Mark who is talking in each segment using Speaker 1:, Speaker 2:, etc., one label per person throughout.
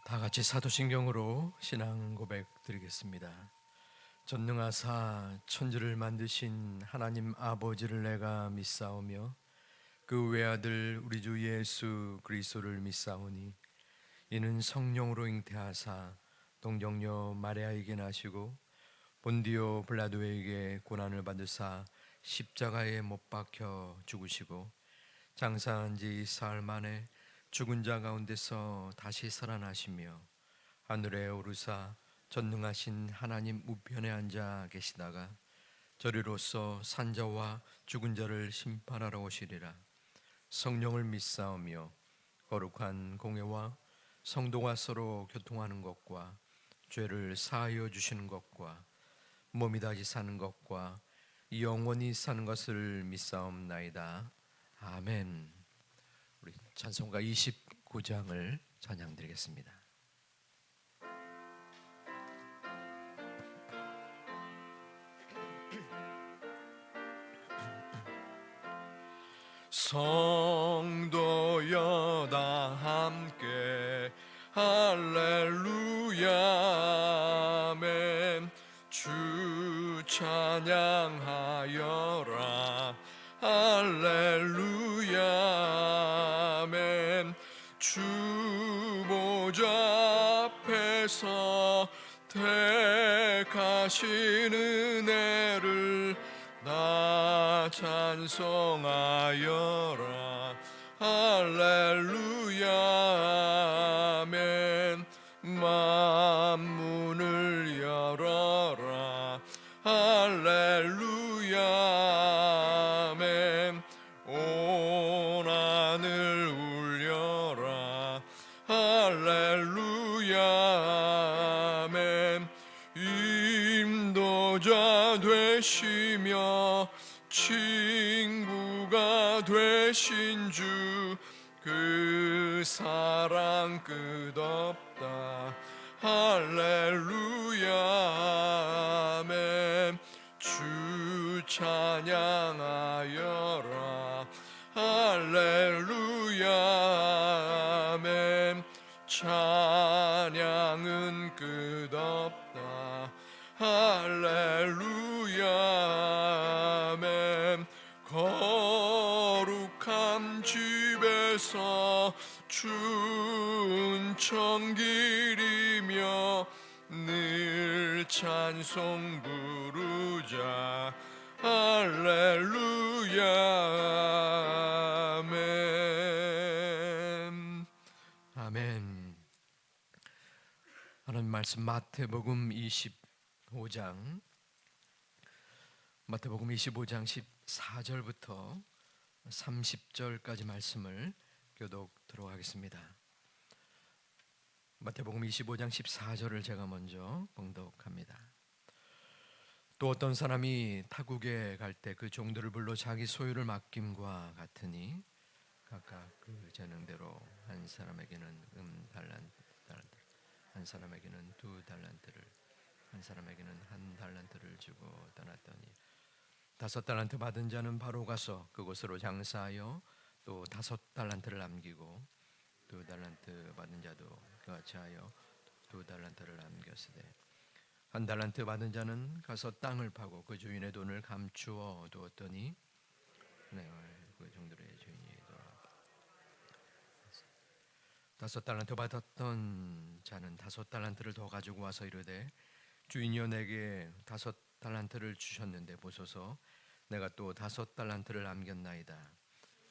Speaker 1: 다 같이 사도신경으로 신앙 고백 드리겠습니다. 전능하사 천지를 만드신 하나님 아버지를 내가 믿사오며 그 외아들 우리 주 예수 그리스도를 믿사오니 이는 성령으로 잉태하사 동정녀 마리아에게 나시고 본디오 빌라도에게 고난을 받으사 십자가에 못 박혀 죽으시고 장사한 지 사흘 만에 죽은 자 가운데서 다시 살아나시며 하늘에 오르사 전능하신 하나님 우편에 앉아 계시다가 저리로서 산자와 죽은 자를 심판하러 오시리라. 성령을 믿사오며 거룩한 공회와 성도가 서로 교통하는 것과 죄를 사하여 주시는 것과 몸이 다시 사는 것과 영원히 사는 것을 믿사옵나이다. 아멘. 우리 찬송가 29장을 찬양드리겠습니다. 성도여 다 함께 할렐루야 아멘. 주 찬양하여라 할렐루야 아멘. 주 보좌 앞에서 택하신 은혜를 나 찬송하여라 할렐루야 아멘. 만문을 열어라 할렐루야 아멘. 온 하늘 울려라 할렐루야 아멘. 인도자 되시며 친구가 되신 주 그 사랑 끝없다 할렐루야 아멘. 주 찬양하여라 할렐루야 아멘. 찬양은 끝없다 할렐루야 아멘. 거룩한 집에서 춘천 기리며 늘 찬송 부르자 할렐루야 아멘. 아멘. 하나님 말씀 마태복음 25장 14절부터 30절까지 말씀을 교독하도록 하겠습니다. 마태복음 25장 14절을 제가 먼저 봉독합니다. 또 어떤 사람이 타국에 갈 때 그 종들을 불러 자기 소유를 맡김과 같으니 각각 그 재능대로 한 사람에게는 달란트, 한 사람에게는 2달란트를, 한 사람에게는 1달란트를 주고 떠났더니 5달란트 받은 자는 바로 가서 그곳으로 장사하여 또 5달란트를 남기고 2달란트 받은 자도 그같이 하여 2달란트를 남겼으되 1달란트 받은 자는 가서 땅을 파고 그 주인의 돈을 감추어 두었더니 그 종들의 주인이 돌아왔다. 5달란트 받았던 자는 5달란트를 더 가지고 와서 이르되 주인이여 내게 5달란트를 주셨는데 보소서 내가 또 5달란트를 남겼나이다.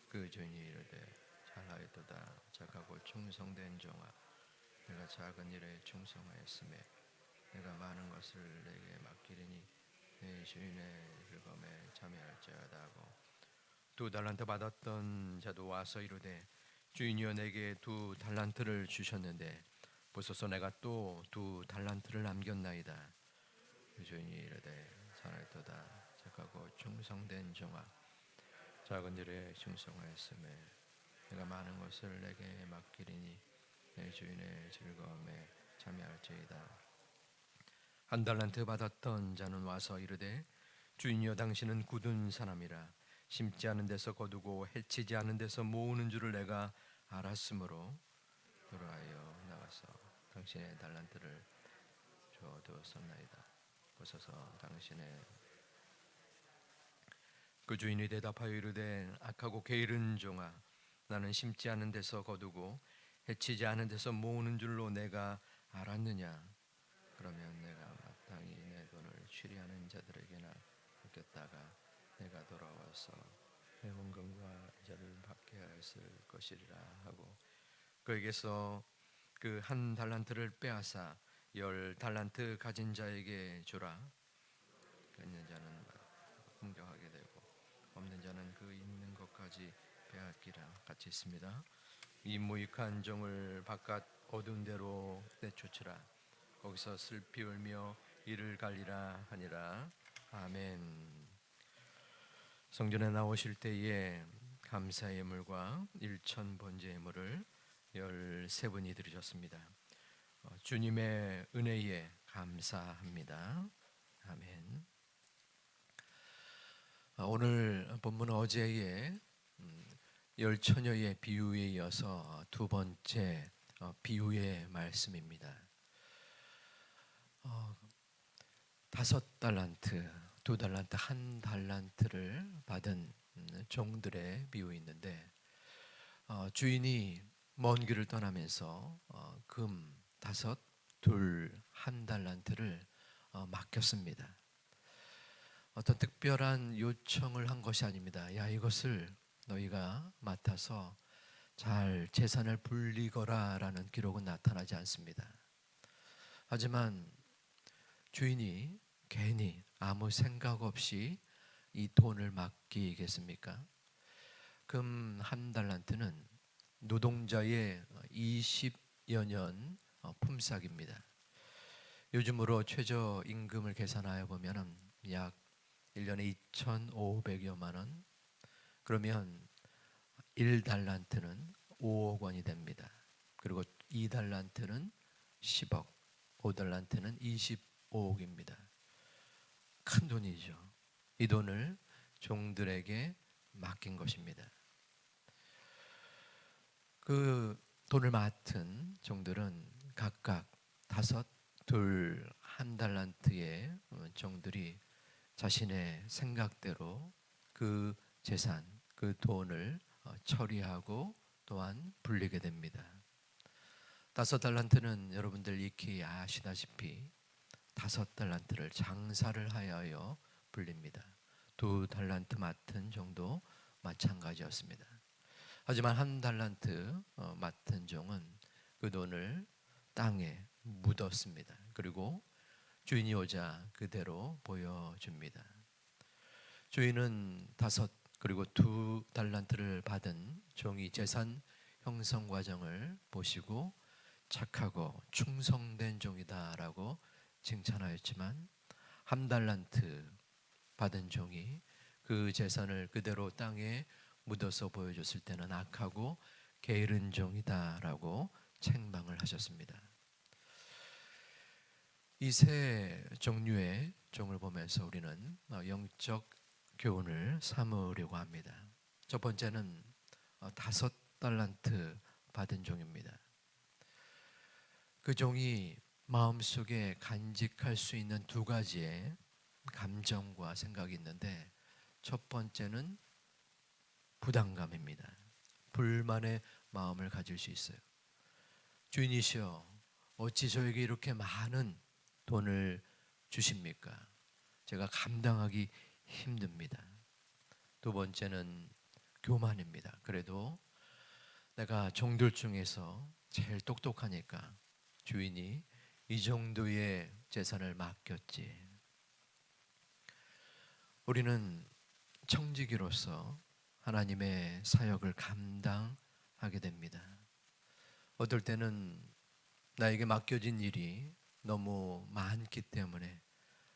Speaker 1: 그 주인이 이르되 잘하였도다 착하고 충성된 종아 내가 작은 일에 충성하였으며 내가 많은 것을 내게 맡기리니 내 주인의 즐거움에 참여할지어다 하고 2달란트 받았던 자도 와서 이르되 주인이여 내게 2달란트를 주셨는데 보소서 내가 또 2달란트를 남겼나이다. 그 주인이 이르되 잘하였도다 착하고 충성된 종아 작은 일에 충성하였으며 내가 많은 것을 내게 맡기리니 내 주인의 즐거움에 참여할지이다. 1달란트 받았던 자는 와서 이르되 주인이여 당신은 굳은 사람이라 심지 않은 데서 거두고 해치지 않은 데서 모으는 줄을 내가 알았으므로 돌아하여 나가서 당신의 달란트를 주어두었나이다. 보소서. 당신의 그 주인이 대답하여 이르되 악하고 게으른 종아, 나는 심지 않은 데서 거두고 해치지 않은 데서 모으는 줄로 내가 알았느냐. 그러면 내가 마땅히 내 돈을 취리하는 자들에게나 맡겼다가 내가 돌아와서 내 원금과 이자를 받게 했을 것이리라 하고, 그에게서 그 한 달란트를 빼앗아 10달란트 가진 자에게 주라. 있는 자는 풍경하게 되고 없는 자는 그 있는 것까지 빼앗기라. 같이 있습니다. 이 무익한 종을 바깥 어두운 데로 내쫓으라. 거기서 슬피 울며 이를 갈리라 하니라. 아멘. 성전에 나오실 때에 감사 예물과 일천 번제 예물을 13분이 드리셨습니다. 주님의 은혜에 감사합니다. 아멘. 오늘 본문은 어제의 열처녀의 비유에 이어서 두 번째 비유의 말씀입니다. 5달란트, 2달란트, 1달란트를 받은 종들의 비유 있는데, 주인이 먼 길을 떠나면서 금 5, 2, 1달란트를 맡겼습니다. 어떤 특별한 요청을 한 것이 아닙니다. 야, 이것을 너희가 맡아서 잘 재산을 불리거라 라는 기록은 나타나지 않습니다. 하지만 주인이 괜히 아무 생각 없이 이 돈을 맡기겠습니까? 금 1달란트는 노동자의 20여 년 품삯입니다. 요즘으로 최저임금을 계산하여 보면 약 1년에 2,500여만 원, 그러면 1달란트는 5억 원이 됩니다. 그리고 2달란트는 10억, 5달란트는 25억입니다. 큰 돈이죠. 이 돈을 종들에게 맡긴 것입니다. 그 돈을 맡은 종들은 각각 5, 2, 1달란트의 종들이 자신의 생각대로 그 재산, 그 돈을 처리하고 또한 불리게 됩니다. 5달란트는 여러분들 익히 아시다시피 5달란트를 장사를 하여 불립니다. 2달란트 맡은 종도 마찬가지였습니다. 하지만 1달란트 맡은 종은 그 돈을 땅에 묻었습니다. 그리고 주인이 오자 그대로 보여줍니다. 주인은 5 그리고 2달란트를 받은 종이 재산 형성 과정을 보시고 착하고 충성된 종이다라고 칭찬하였지만, 1달란트 받은 종이 그 재산을 그대로 땅에 묻어서 보여줬을 때는 악하고 게으른 종이다라고 책망을 하셨습니다. 이 세 종류의 종을 보면서 우리는 영적 교훈을 삼으려고 합니다. 첫 번째는 5달란트 받은 종입니다. 그 종이 마음속에 간직할 수 있는 두 가지의 감정과 생각이 있는데, 첫 번째는 부담감입니다. 불만의 마음을 가질 수 있어요. 주인이시여, 어찌 저에게 이렇게 많은 돈을 주십니까? 제가 감당하기 힘듭니다. 두 번째는 교만입니다. 그래도 내가 종들 중에서 제일 똑똑하니까 주인이 이 정도의 재산을 맡겼지. 우리는 청지기로서 하나님의 사역을 감당하게 됩니다. 어떨 때는 나에게 맡겨진 일이 너무 많기 때문에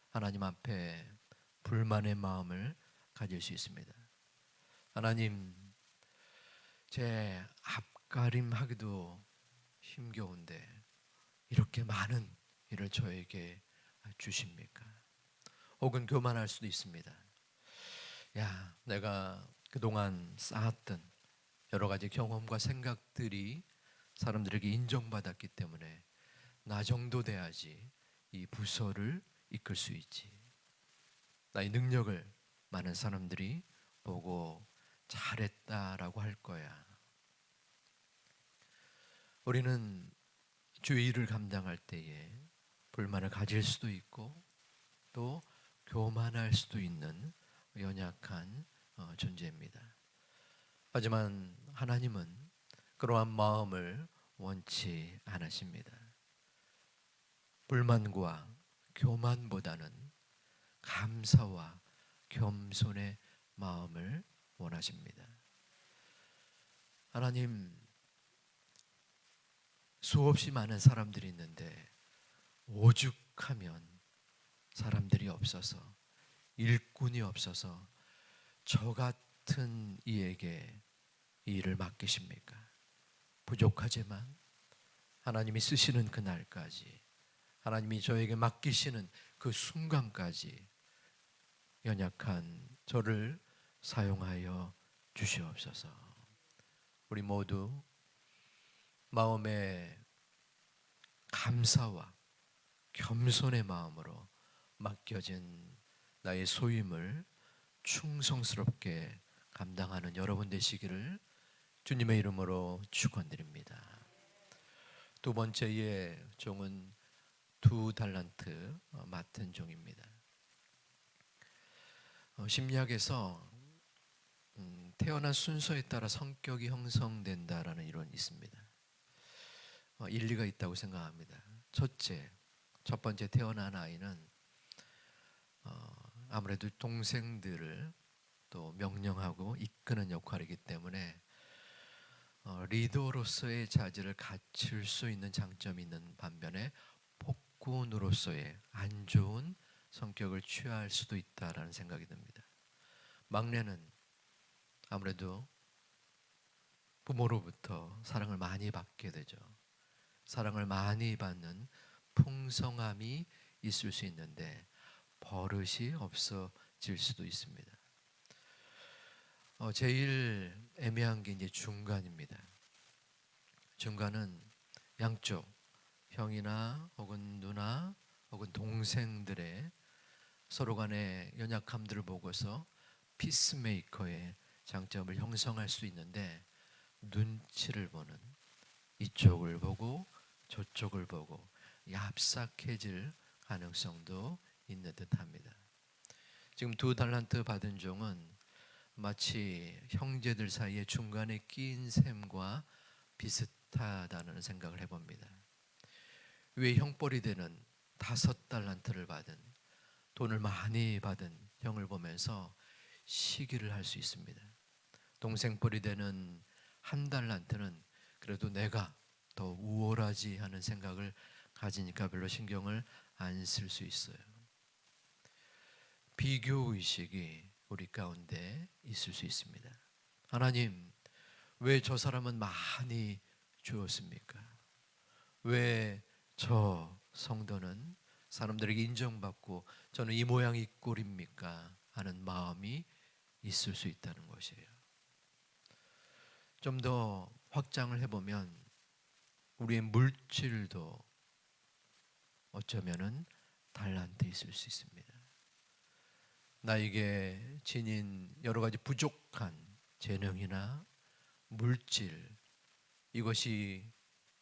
Speaker 1: 하나님 앞에 불만의 마음을 가질 수 있습니다. 하나님, 제 앞가림하기도 힘겨운데 이렇게 많은 일을 저에게 주십니까? 혹은 교만할 수도 있습니다. 야, 내가 그동안 쌓았던 여러 가지 경험과 생각들이 사람들에게 인정받았기 때문에 나 정도 돼야지 이 부서를 이끌 수 있지. 나의 능력을 많은 사람들이 보고 잘했다라고 할 거야. 우리는 주의 일을 감당할 때에 불만을 가질 수도 있고 또 교만할 수도 있는 연약한 존재입니다. 하지만 하나님은 그러한 마음을 원치 않으십니다. 불만과 교만보다는 감사와 겸손의 마음을 원하십니다. 하나님, 수없이 많은 사람들이 있는데 오죽하면 사람들이 없어서, 일꾼이 없어서 저 같은 이에게 이 일을 맡기십니까? 부족하지만 하나님이 쓰시는 그날까지, 하나님이 저에게 맡기시는 그 순간까지 연약한 저를 사용하여 주시옵소서. 우리 모두 마음에 감사와 겸손의 마음으로 맡겨진 나의 소임을 충성스럽게 감당하는 여러분 되시기를 주님의 이름으로 축원드립니다. 두 번째의 종은 2달란트 맡은 종입니다. 심리학에서 태어난 순서에 따라 성격이 형성된다라는 이론이 있습니다. 일리가 있다고 생각합니다. 첫 번째 태어난 아이는 아무래도 동생들을 또 명령하고 이끄는 역할이기 때문에 리더로서의 자질을 갖출 수 있는 장점이 있는 반면에 폭군으로서의 안 좋은 성격을 취할 수도 있다라는 생각이 듭니다. 막내는 아무래도 부모로부터 사랑을 많이 받게 되죠. 사랑을 많이 받는 풍성함이 있을 수 있는데 버릇이 없어질 수도 있습니다. 제일 애매한 게 이제 중간입니다. 중간은 양쪽 형이나 혹은 누나 혹은 동생들의 서로 간의 연약함들을 보고서 피스메이커의 장점을 형성할 수 있는데 눈치를 보는, 이쪽을 보고 저쪽을 보고 얍삭해질 가능성도 있는 듯합니다. 지금 2달란트 받은 종은 마치 형제들 사이에 중간에 끼인 셈과 비슷하다는 생각을 해봅니다. 왜 형벌이 되는 5달란트를 받은, 돈을 많이 받은 형을 보면서 시기를 할 수 있습니다. 동생벌이 되는 1달란트는 그래도 내가 더 우월하지 하는 생각을 가지니까 별로 신경을 안 쓸 수 있어요. 비교의식이 우리 가운데 있을 수 있습니다. 하나님, 왜 저 사람은 많이 주었습니까? 왜 저 성도는 사람들에게 인정받고 저는 이 모양 이 꼴입니까? 하는 마음이 있을 수 있다는 것이에요. 좀 더 확장을 해보면 우리의 물질도 어쩌면은 달란트 있을 수 있습니다. 나에게 지닌 여러 가지 부족한 재능이나 물질, 이것이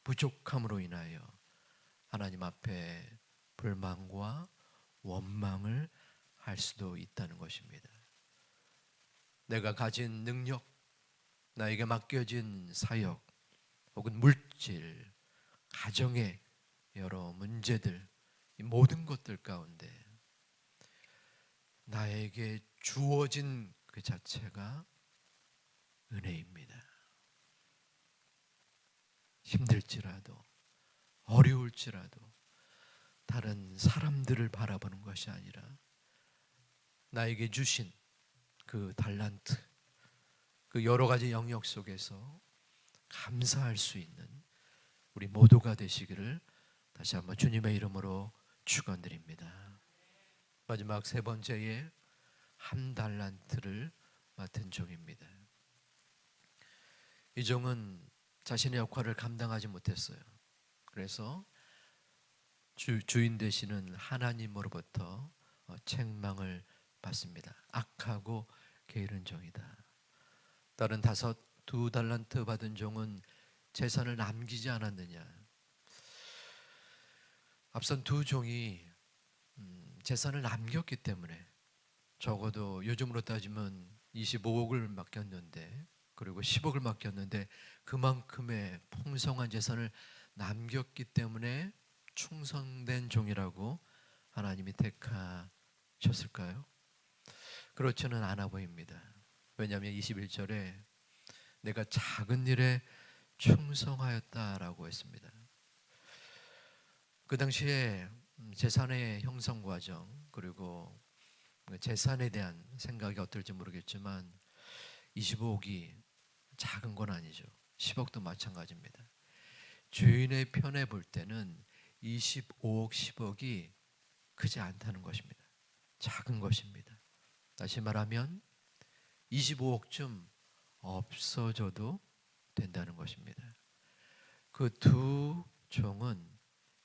Speaker 1: 부족함으로 인하여 하나님 앞에 불만과 원망을 할 수도 있다는 것입니다. 내가 가진 능력, 나에게 맡겨진 사역, 혹은 물질, 가정의 여러 문제들, 이 모든 것들 가운데 나에게 주어진 그 자체가 은혜입니다. 힘들지라도 어려울지라도 다른 사람들을 바라보는 것이 아니라 나에게 주신 그 달란트, 그 여러 가지 영역 속에서 감사할 수 있는 우리 모두가 되시기를 다시 한번 주님의 이름으로 축원드립니다. 마지막 세 번째의 1달란트를 맡은 종입니다. 이 종은 자신의 역할을 감당하지 못했어요. 그래서 주인 되시는 하나님으로부터 책망을 받습니다. 악하고 게으른 종이다. 다른 두 달란트 받은 종은 재산을 남기지 않았느냐. 앞선 두 종이 재산을 남겼기 때문에 적어도 요즘으로 따지면 25억을 맡겼는데, 그리고 10억을 맡겼는데 그만큼의 풍성한 재산을 남겼기 때문에 충성된 종이라고 하나님이 택하셨을까요? 그렇지는 않아 보입니다. 왜냐하면 21절에 내가 작은 일에 충성하였다라고 했습니다. 그 당시에 재산의 형성 과정, 그리고 재산에 대한 생각이 어떨지 모르겠지만 25억이 작은 건 아니죠. 10억도 마찬가지입니다. 주인의 편에 볼 때는 25억, 10억이 크지 않다는 것입니다. 작은 것입니다. 다시 말하면 25억쯤 없어져도 된다는 것입니다. 그 두 종은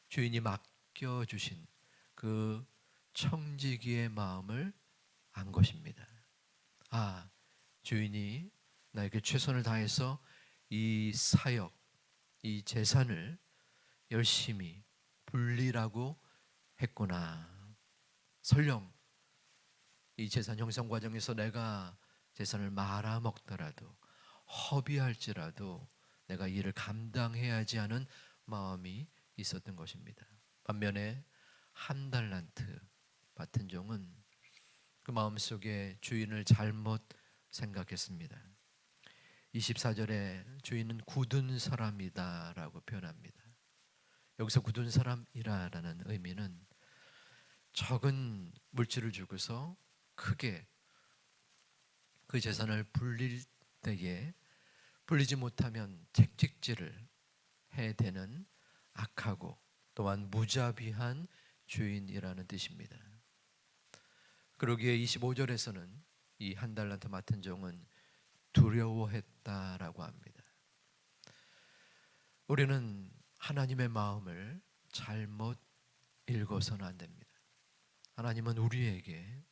Speaker 1: 주인이 맡겨주신 그 청지기의 마음을 안 것입니다. 아, 주인이 나에게 최선을 다해서 이 사역, 이 재산을 열심히 분리라고 했구나. 설령 이 재산 형성 과정에서 내가 재산을 말아먹더라도, 허비할지라도 내가 이를 감당해야지 하는 마음이 있었던 것입니다. 반면에 한 달란트 받은 종은 그 마음속에 주인을 잘못 생각했습니다. 24절에 주인은 굳은 사람이다라고 표현합니다. 여기서 굳은 사람이라는 의미는 적은 물질을 주고서 크게 그 재산을 불릴 때에 불리지 못하면 책찍질을 해대는 악하고 또한 무자비한 주인이라는 뜻입니다. 그러기에 25절에서는 이 한 달란트 맡은 종은 두려워했다라고 합니다. 우리는 하나님의 마음을 잘못 읽어서는 안 됩니다. 하나님은 우리에게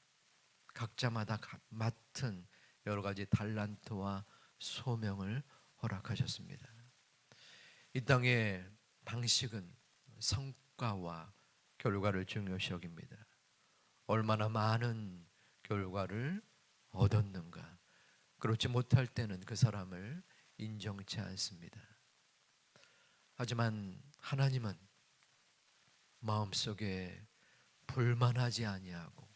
Speaker 1: 각자마다 맡은 여러 가지 달란트와 소명을 허락하셨습니다. 이 땅의 방식은 성과와 결과를 중요시 여깁니다. 얼마나 많은 결과를 얻었는가. 그렇지 못할 때는 그 사람을 인정치 않습니다. 하지만 하나님은 마음속에 불만하지 아니하고,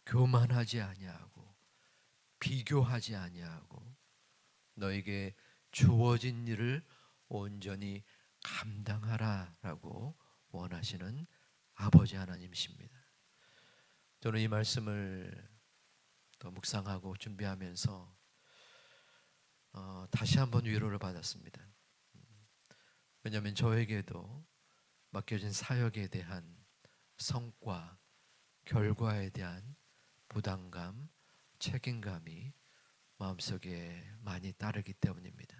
Speaker 1: 교만하지 아니하고, 비교하지 아니하고, 너에게 주어진 일을 온전히 감당하라라고 원하시는 아버지 하나님이십니다. 저는 이 말씀을 더 묵상하고 준비하면서 다시 한번 위로를 받았습니다. 왜냐하면 저에게도 맡겨진 사역에 대한 성과, 결과에 대한 부담감, 책임감이 마음속에 많이 따르기 때문입니다.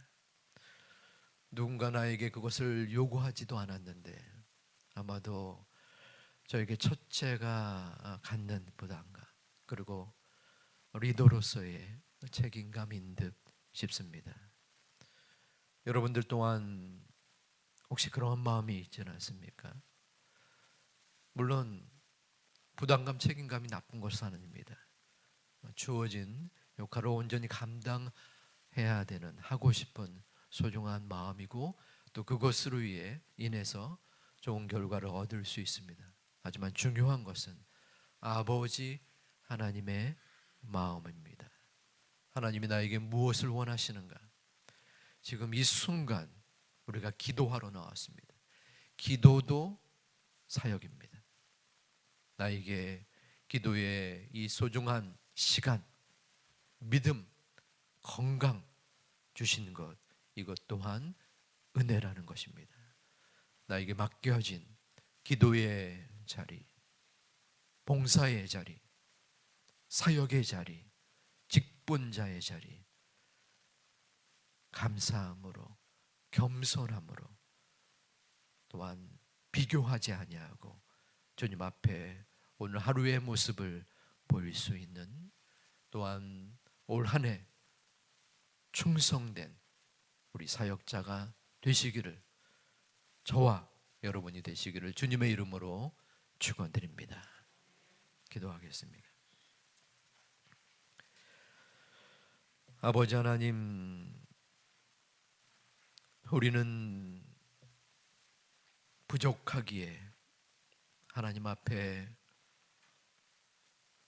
Speaker 1: 누군가 나에게 그것을 요구하지도 않았는데 아마도 저에게 첫째가 갖는 부담감, 그리고 리더로서의 책임감인 듯 싶습니다. 여러분들 또한 혹시 그런 마음이 있지는 않습니까? 물론 부담감, 책임감이 나쁜 것은 아닙니다. 주어진 역할을 온전히 감당해야 되는, 하고 싶은 소중한 마음이고, 또 그것으로 인해서 좋은 결과를 얻을 수 있습니다. 하지만 중요한 것은 아버지 하나님의 마음입니다. 하나님이 나에게 무엇을 원하시는가? 지금 이 순간 우리가 기도하러 나왔습니다. 기도도 사역입니다. 나에게 기도의 이 소중한 시간, 믿음, 건강 주신 것, 이것 또한 은혜라는 것입니다. 나에게 맡겨진 기도의 자리, 봉사의 자리, 사역의 자리, 직분자의 자리, 감사함으로, 겸손함으로, 또한 비교하지 아니하고 주님 앞에 오늘 하루의 모습을 보일 수 있는, 또한 올 한 해 충성된 우리 사역자가 되시기를, 저와 여러분이 되시기를 주님의 이름으로 축원드립니다. 기도하겠습니다. 아버지 하나님, 우리는 부족하기에 하나님 앞에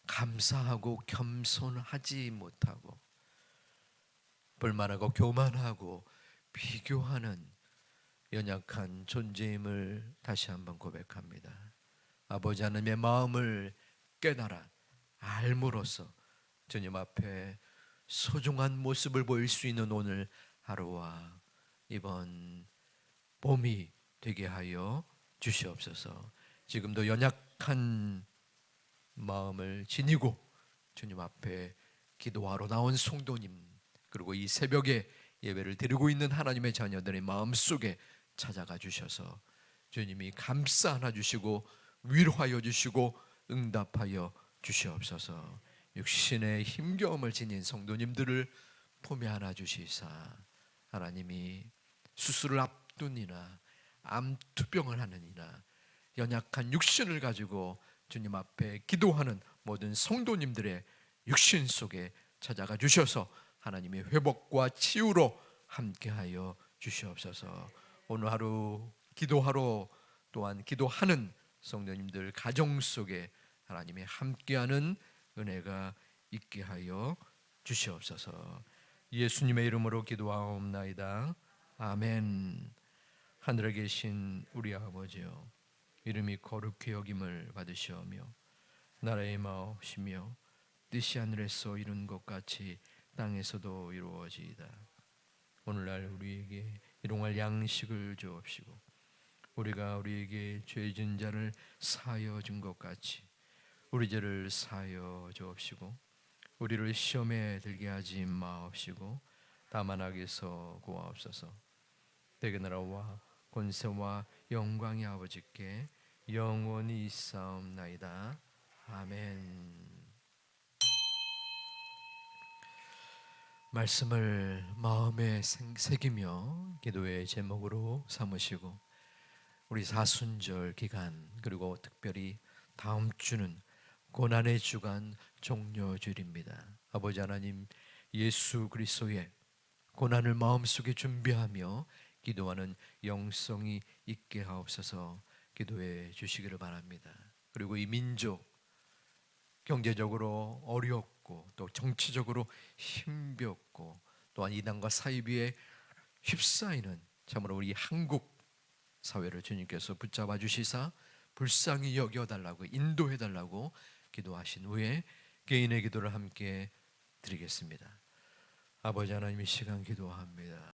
Speaker 1: 감사하고 겸손하지 못하고 불만하고 교만하고 비교하는 연약한 존재임을 다시 한번 고백합니다. 아버지 하나님의 마음을 깨달아 알므로써 주님 앞에 소중한 모습을 보일 수 있는 오늘 하루와 이번 봄이 되게 하여 주시옵소서. 지금도 연약한 마음을 지니고 주님 앞에 기도하러 나온 성도님, 그리고 이 새벽에 예배를 드리고 있는 하나님의 자녀들의 마음속에 찾아가 주셔서 주님이 감싸 안아 주시고 위로하여 주시고 응답하여 주시옵소서. 육신의 힘겨움을 지닌 성도님들을 품에 안아 주시사 하나님이 수술을 앞둔 이나 암투병을 하는 이나 연약한 육신을 가지고 주님 앞에 기도하는 모든 성도님들의 육신 속에 찾아가 주셔서 하나님의 회복과 치유로 함께하여 주시옵소서. 오늘 하루 기도하러, 또한 기도하는 성도님들 가정 속에 하나님의 함께하는 은혜가 있게 하여 주시옵소서. 예수님의 이름으로 기도하옵나이다. 아멘. 하늘에 계신 우리 아버지여, 이름이 거룩히 여김을 받으시오며 나라의 마옵시며 뜻이 하늘에서 이룬 것 같이 땅에서도 이루어지이다. 오늘날 우리에게 일용할 양식을 주옵시고 우리가 우리에게 죄진 자를 사하여 준 것 같이 우리 죄를 사하여 주옵시고 우리를 시험에 들게 하지 마옵시고 다만 악에서 구하옵소서. 대개 나라와 권세와 영광이 아버지께 영원히 있사옵나이다. 아멘. 말씀을 마음에 새기며 기도의 제목으로 삼으시고 우리 사순절 기간, 그리고 특별히 다음 주는 고난의 주간 종료주일입니다. 아버지 하나님, 예수 그리스도의 고난을 마음속에 준비하며 기도하는 영성이 있게 하옵소서. 기도해 주시기를 바랍니다. 그리고 이 민족, 경제적으로 어렵고 또 정치적으로 힘겹고 또한 이단과 사이비에 휩싸이는 참으로 우리 한국 사회를 주님께서 붙잡아 주시사 불쌍히 여겨달라고, 인도해달라고 기도하신 후에 개인의 기도를 함께 드리겠습니다. 아버지 하나님, 이 시간 기도합니다.